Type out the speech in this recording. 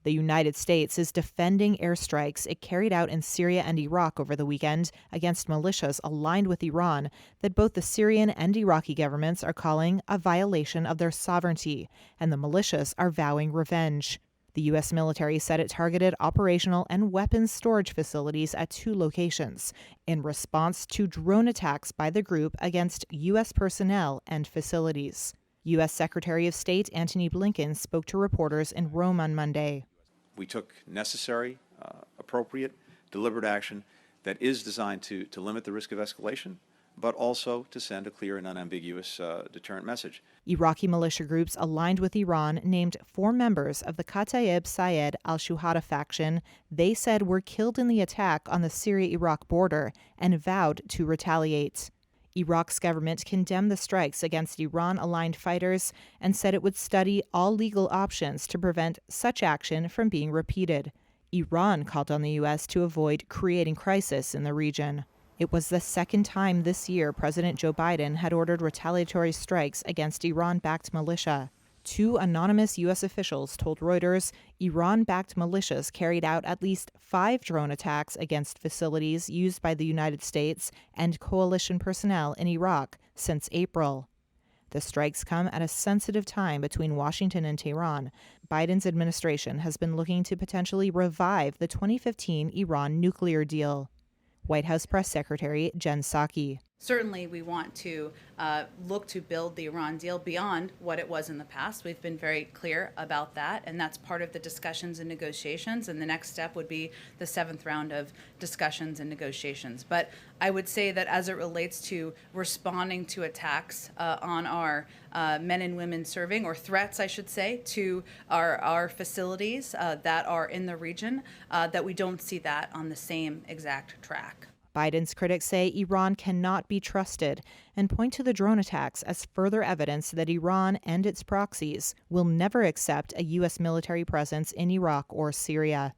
The United States is defending airstrikes it carried out in Syria and Iraq over the weekend against militias aligned with Iran that both the Syrian and Iraqi governments are calling a violation of their sovereignty, and the militias are vowing revenge. The U.S. military said it targeted operational and weapons storage facilities at 2 locations in response to drone attacks by the group against U.S. personnel and facilities. U.S. Secretary of State Antony Blinken spoke to reporters in Rome on Monday. We took necessary, appropriate, deliberate action that is designed to limit the risk of escalation, but also to send a clear and unambiguous deterrent message. Iraqi militia groups aligned with Iran named 4 members of the Kataib Sayed al-Shuhada faction they said were killed in the attack on the Syria-Iraq border and vowed to retaliate. Iraq's government condemned the strikes against Iran-aligned fighters and said it would study all legal options to prevent such action from being repeated. Iran called on the U.S. to avoid creating crisis in the region. It was the second time this year President Joe Biden had ordered retaliatory strikes against Iran-backed militia. 2 anonymous U.S. officials told Reuters Iran-backed militias carried out at least 5 drone attacks against facilities used by the United States and coalition personnel in Iraq since April. The strikes come at a sensitive time between Washington and Tehran. Biden's administration has been looking to potentially revive the 2015 Iran nuclear deal. White House Press Secretary Jen Psaki. Certainly, we want to look to build the Iran deal beyond what it was in the past. We've been very clear about that, and that's part of the discussions and negotiations. And the next step would be the 7th round of discussions and negotiations. But I would say that as it relates to responding to attacks on our men and women serving, or threats, I should say, to our facilities that are in the region, that we don't see that on the same exact track. Biden's critics say Iran cannot be trusted and point to the drone attacks as further evidence that Iran and its proxies will never accept a U.S. military presence in Iraq or Syria.